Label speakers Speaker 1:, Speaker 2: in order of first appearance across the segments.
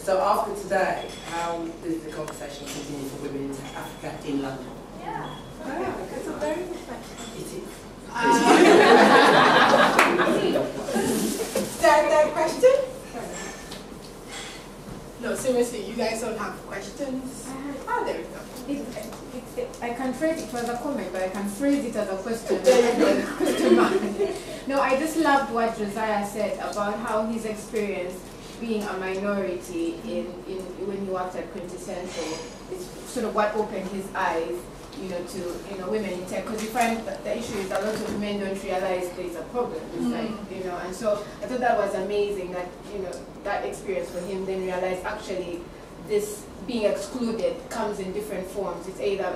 Speaker 1: So after today, how does the conversation continue for women in Africa in London?
Speaker 2: Yeah. That's a very good question.
Speaker 1: It is.
Speaker 2: That question? No, seriously, you guys don't have questions? Oh, there we go.
Speaker 3: I can phrase it as a comment, but I can phrase it as a question. Question mark. No, I just loved what Josiah said about how his experience being a minority when he worked at Quintessential is sort of what opened his eyes, to women in tech. Because you find that the issue is a lot of men don't realize there's a problem. It's like, and so I thought that was amazing that that experience for him then realized actually this being excluded comes in different forms. It's either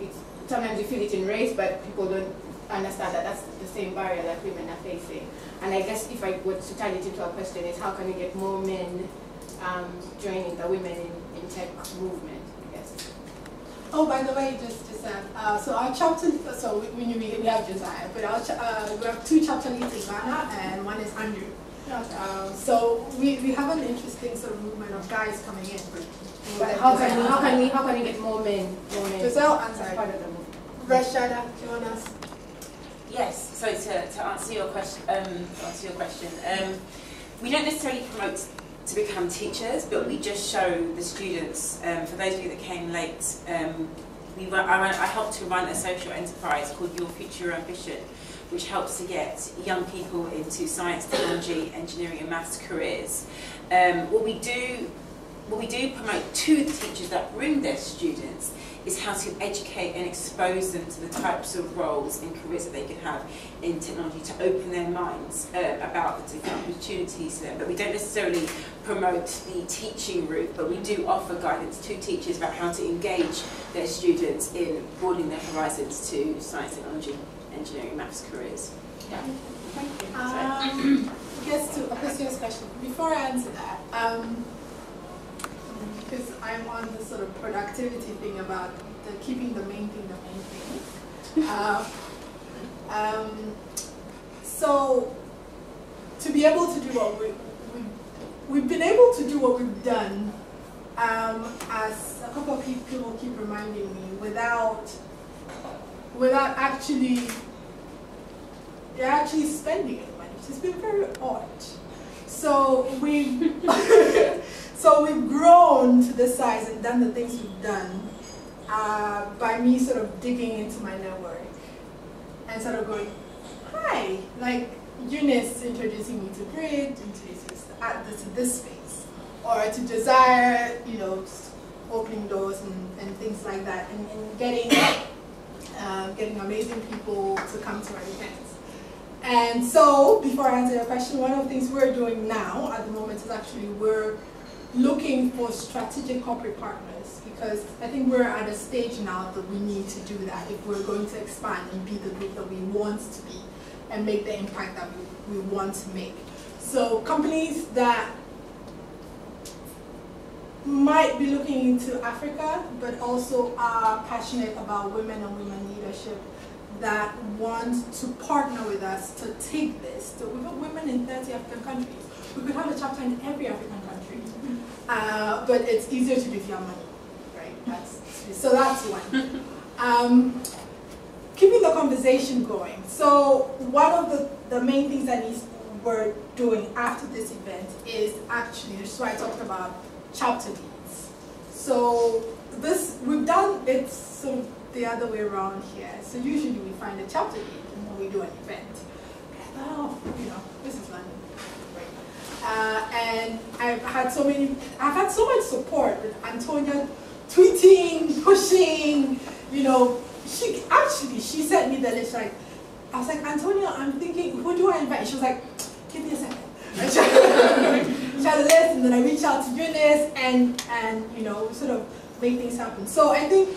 Speaker 3: it's sometimes you feel it in race, but people don't understand that that's the same barrier that women are facing. And I guess if I were to turn it into a question is how can we get more men joining the women in tech movement, I guess.
Speaker 2: Oh, by the way, just so our chapter, so we have Josiah, but we have 2 chapter leads in Ghana, and one is Andrew. So we have an interesting sort of movement of guys coming in.
Speaker 3: But how can we get more men?
Speaker 2: Giselle, answer.
Speaker 3: Part of the movement.
Speaker 2: Rashada, Jonas.
Speaker 4: Yes. So to answer your question, we don't necessarily promote to become teachers, but we just show the students. For those of you that came late, I helped to run a social enterprise called Your Future Ambition, which helps to get young people into science, technology, engineering and maths careers. What we do promote to the teachers that bring their students is how to educate and expose them to the types of roles and careers that they can have in technology to open their minds about the different opportunities to them. But we don't necessarily promote the teaching route, but we do offer guidance to teachers about how to engage their students in broadening their horizons to science, technology, engineering, maths careers. Yeah.
Speaker 2: Thank you. Yes, to a previous question. Before I answer that, because I'm on the sort of productivity thing about keeping the main thing the main thing. So to be able to do what we've been able to do what we've done, as a couple of people keep reminding me, without actually spending any money. It's been very odd. So we've grown to this size and done the things we've done by me sort of digging into my network and sort of going, hi, like Eunice introducing me to Bridge, introducing us to this space, or to Desire, opening doors and things like that, and getting amazing people to come to our events. And so, before I answer your question, one of the things we're doing now at the moment is actually we're looking for strategic corporate partners, because I think we're at a stage now that we need to do that if we're going to expand and be the group that we want to be and make the impact that we want to make. So companies that might be looking into Africa, but also are passionate about women and women leadership, that want to partner with us to take this. So we've got women in 30 African countries. We could have a chapter in every African country, but it's easier to do if you have money, right? So that's one. Keeping the conversation going. So one of the main things that we're doing after this event is actually, this is why I talked about chapter leads. So this, we've done it sort of the other way around here. So usually we find a chapter lead and then we do an event. Oh, this is London, right? And I've had so much support with Antonia tweeting, pushing, she sent me the list, I was like, Antonia, I'm thinking, who do I invite? She was like, give me a second. She had a list, and then I reached out to Eunice and sort of make things happen. So I think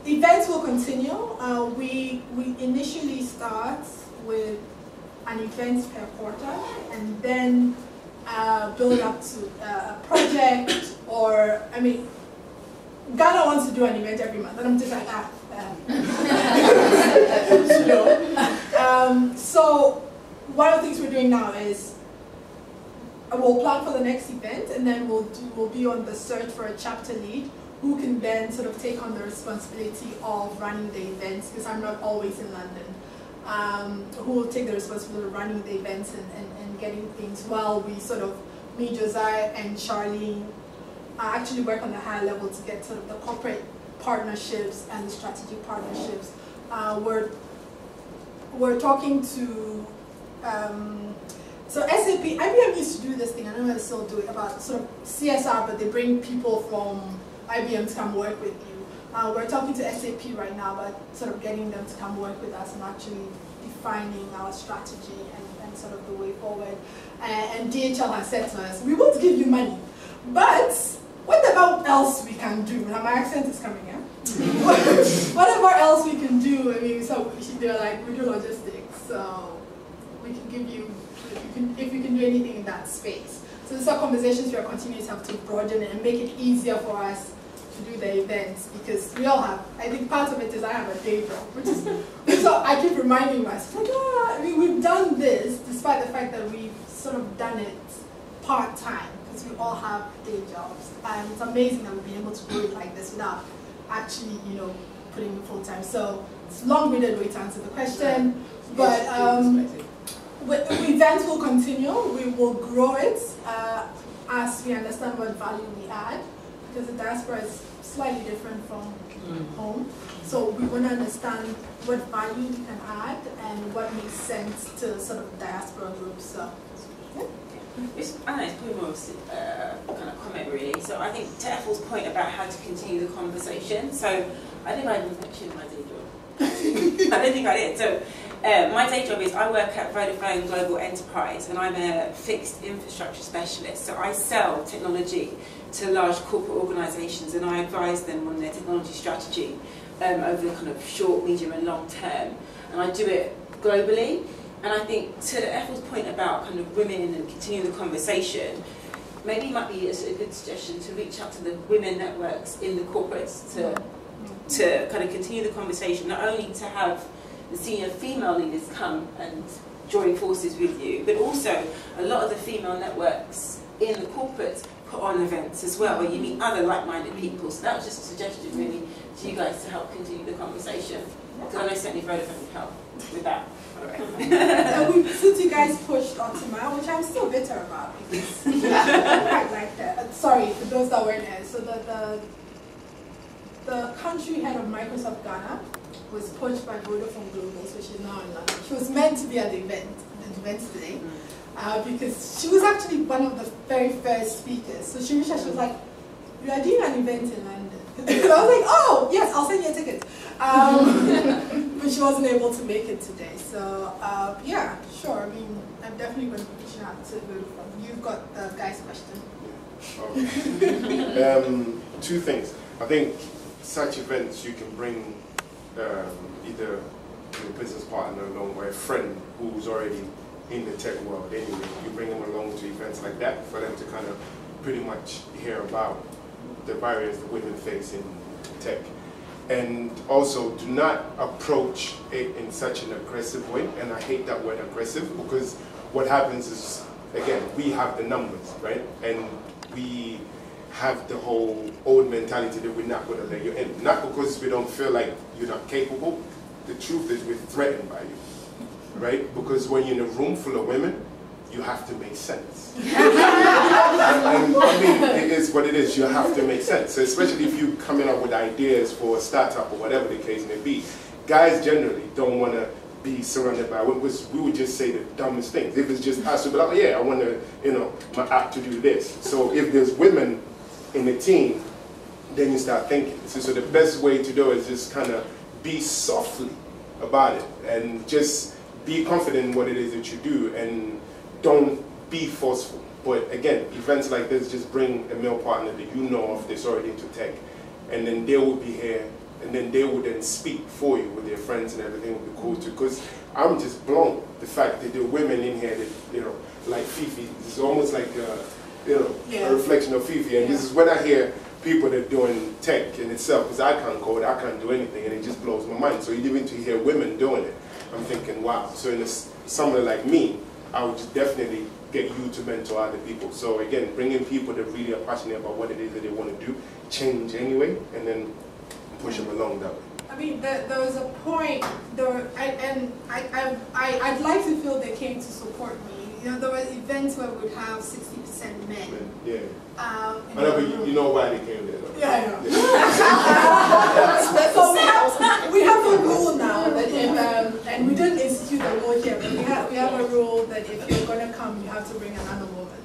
Speaker 2: events will continue. We initially start with an event per quarter, and then build up to a project, or, Ghana wants to do an event every month, and I'm just like, so one of the things we're doing now is we'll plan for the next event, and then we'll be on the search for a chapter lead who can then sort of take on the responsibility of running the events, because I'm not always in London. Who will take the responsibility of running the events and getting things, while we sort of, me, Josiah, and Charlene actually work on the higher level to get sort of the corporate partnerships and the strategic partnerships. We're talking to, so SAP, IBM used to do this thing, I don't know if they still do it, about sort of CSR, but they bring people from IBM to come work with you. We're talking to SAP right now about sort of getting them to come work with us and actually defining our strategy and sort of the way forward. And DHL has said to us, we won't give you money, but whatever else we can do, now my accent is coming, yeah? Whatever else we can do, I mean, so they're like, we do logistics, so we can give you, if you can do anything in that space. So these are conversations we are continuing to have to broaden it and make it easier for us to do the events, because we all have, I think part of it is I have a day job, which is, so I keep reminding myself, like, I mean, we've done this despite the fact that we've sort of done it part-time, because we all have day jobs, and it's amazing that we've been able to do it like this without actually, you know, putting in full-time. So it's a long-winded way to answer the question, but events will continue. We will grow it as we understand what value we add, because the diaspora is slightly different from home. So we want to understand what value we can add and what makes sense to sort of diaspora groups. So, yeah.
Speaker 4: I know it's probably more of kind of comment really. So I think to Ethel's point about how to continue the conversation. So I think I even mentioned my day job. I don't think I did. So my day job is I work at Vodafone Global Enterprise, and I'm a fixed infrastructure specialist. So I sell technology to large corporate organisations, and I advise them on their technology strategy over the kind of short, medium and long term. And I do it globally. And I think to Ethel's point about kind of women and continuing the conversation, maybe it might be a good suggestion to reach out to the women networks in the corporates to kind of continue the conversation, not only to have the senior female leaders come and join forces with you, but also a lot of the female networks in the corporates put on events as well, where you meet other like-minded people. So that was just a suggestion really to you guys to help continue the conversation, because I know certainly Vodafone would help with that.
Speaker 2: Since you guys pushed Ultima, which I'm still bitter about, because I quite like that. Sorry, for those that weren't there. So the country head of Microsoft Ghana was pushed by Vodafone Global, so she's now in London. She was meant to be at the event today, because she was actually one of the very first speakers. So she was like, "We are doing an event in London." And I was like, "Oh, yes, I'll send you a ticket." But she wasn't able to make it today. So, yeah, sure. I mean, I'm definitely going to be reaching out to Vodafone. You've got the guy's question.
Speaker 5: Okay. Two things. I think such events you can bring either your business partner along or a friend who's already in the tech world anyway. You bring them along to events like that for them to kind of pretty much hear about the barriers that women face in tech. And also, do not approach it in such an aggressive way, and I hate that word aggressive, because what happens is, again, we have the numbers, right? And we have the whole old mentality that we're not going to let you in. Not because we don't feel like you're not capable. The truth is we're threatened by you, right? Because when you're in a room full of women, you have to make sense. and I mean, it is what it is. You have to make sense. So especially if you're coming up with ideas for a startup or whatever the case may be. Guys generally don't want to be surrounded by women. We would just say the dumbest things. If it's just us, we'd be like, oh, yeah, I want to, you know, my app to do this. So if there's women in the team, then you start thinking. So the best way to do it is just kind of be softly about it and just be confident in what it is that you do, and don't be forceful. But again, events like this just bring a male partner that you know of that's already into tech, and then they will be here, and then they will then speak for you with their friends, and everything will be cool too. Because I'm just blown the fact that there are women in here that, you know, like Fifi. It's almost like you know, a reflection of Fifi. And this is when I hear people that are doing tech in itself, because I can't code, I can't do anything, and it just blows my mind. So even to hear women doing it, I'm thinking, wow. So in somebody like me, I would just definitely get you to mentor other people. So again, bringing people that really are passionate about what it is that they want to do, change anyway, and then push them along that way.
Speaker 2: I mean, there was a point, I'd like to feel they came to support me. You know, there were events where we would have 60% men.
Speaker 5: Yeah. I know, but you know why they came there, though.
Speaker 2: Yeah, I know. So we have a rule now that if, and we didn't institute a law here, but we have a rule that if you're going to come, you have to bring another woman.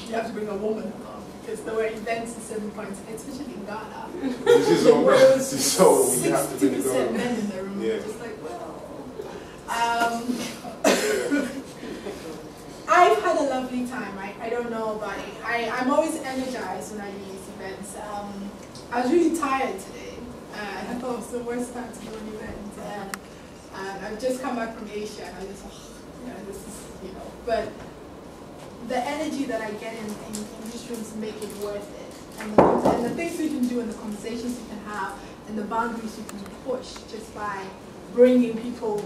Speaker 2: You have to bring a woman along, because there were events at certain points, especially in Ghana.
Speaker 5: This is so you have to bring the girl.
Speaker 2: 60% men in the room.
Speaker 5: Yeah.
Speaker 2: Just like, well. I've had a lovely time. I don't know about it. I'm always energized when I do these events. I was really tired today. I thought it was the worst time to do an event. And I've just come back from Asia, and I just, this is, but the energy that I get in these rooms make it worth it. And the things we can do and the conversations you can have and the boundaries you can push just by bringing people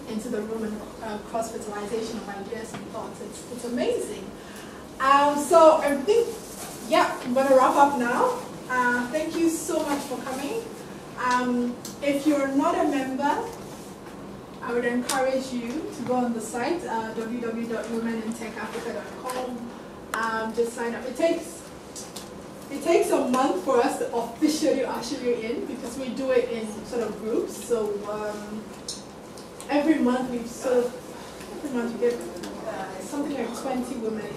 Speaker 2: into the room and cross-fertilization of ideas and thoughts. It's amazing. So I think, I'm going to wrap up now. Thank you so much for coming. If you're not a member, I would encourage you to go on the site, www.womenintechafrica.com. Just sign up. It takes a month for us to officially usher you in, because we do it in sort of groups. So every month we get something like 20 women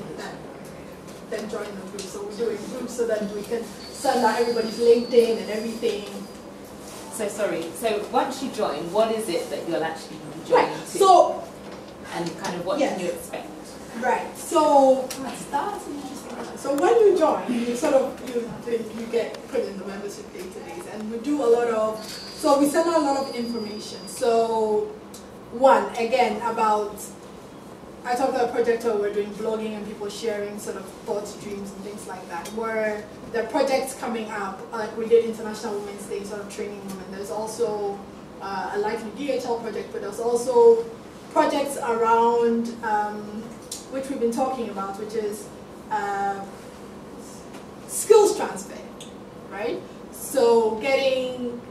Speaker 2: that join the group. So we do it in groups so that we can send out everybody's LinkedIn and everything.
Speaker 6: So sorry, so once you join, what is it that you'll actually be joining to?
Speaker 2: So,
Speaker 6: and kind of what can you expect?
Speaker 2: Right, so that's an interesting question. So when you join, you sort of, you get put in the membership database, and we do a lot of, so we send out a lot of information. So one, again, about, I talked about a project where we're doing blogging and people sharing sort of thoughts, dreams, and things like that, where there are projects coming up, like we did International Women's Day, sort of training women. There's also a likely DHL project, but there's also projects around, which we've been talking about, which is skills transfer, right? So getting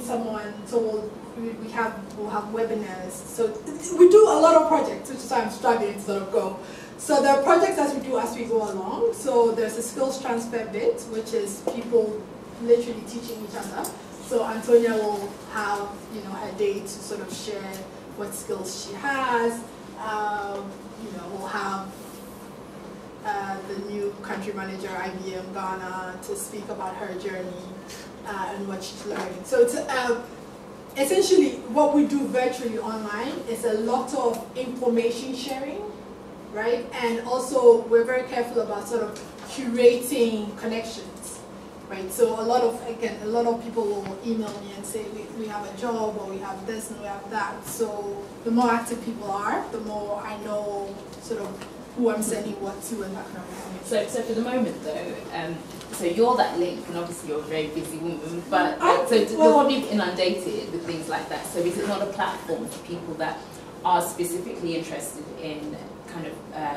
Speaker 2: someone, so we'll have webinars. So we do a lot of projects, which is why I'm struggling to sort of go. So there are projects that we do as we go along. So there's a skills transfer bit, which is people literally teaching each other. So Antonia will have, her day to sort of share what skills she has. We'll have the new country manager, IBM Ghana, to speak about her journey and what she's learning. So it's essentially what we do virtually online is a lot of information sharing, right? And also we're very careful about sort of curating connections, right? So a lot of people will email me and say, we have a job, or we have this and we have that. So the more active people are, the more I know sort of who I'm sending what to and that kind of thing.
Speaker 6: So for the moment though, so you're that link, and obviously you're a very busy woman, but you're probably inundated with things like that. So is it not a platform for people that are specifically interested in kind of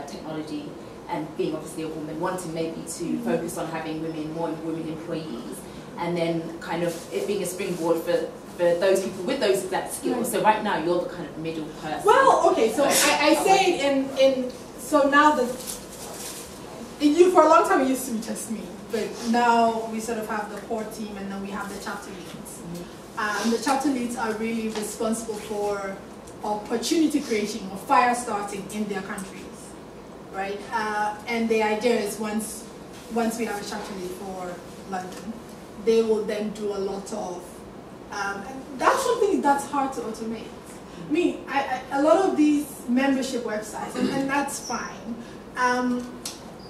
Speaker 6: technology and being obviously a woman, wanting maybe to focus on having more women employees, and then kind of it being a springboard for those people with those exact skills? Right. So right now you're the kind of middle person.
Speaker 2: Well, okay, so I say in so now that for a long time it used to be just me, but now we sort of have the core team, and then we have the chapter leads. The chapter leads are really responsible for opportunity creation or fire starting in their countries, right? And the idea is once we have a chapter lead for London, they will then do a lot of, and that's something that's hard to automate. I mean, a lot of these membership websites, and that's fine.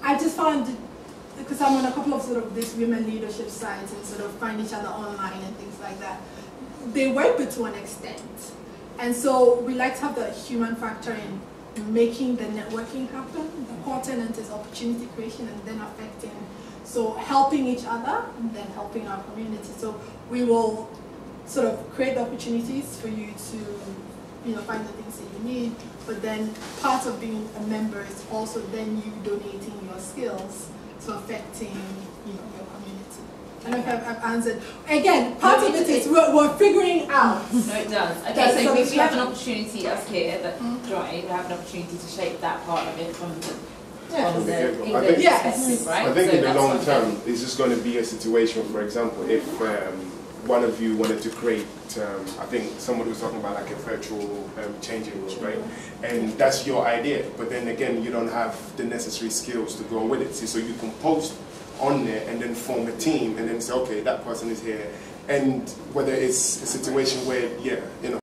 Speaker 2: I just found, because I'm on a couple of sort of these women leadership sites and sort of find each other online and things like that, they work, but to an extent. And so we like to have the human factor in making the networking happen. The core tenet is opportunity creation and then affecting. So helping each other and then helping our community. So we will sort of create the opportunities for you to find the things that you need. But then part of being a member is also then you donating your skills to affecting, your community. I don't know if I've answered. Again, part of it is we're figuring out.
Speaker 6: No, it does. Okay, so we have an opportunity, us here, that we have an opportunity to shape that part of it from the English perspective, right?
Speaker 5: I think
Speaker 6: so
Speaker 5: in the long term, it's just going to be a situation, for example, if one of you wanted to create, I think someone was talking about like a virtual changing room, right? And that's your idea, but then again, you don't have the necessary skills to go with it. See, so you can post on there and then form a team and then say, okay, that person is here. And whether it's a situation where,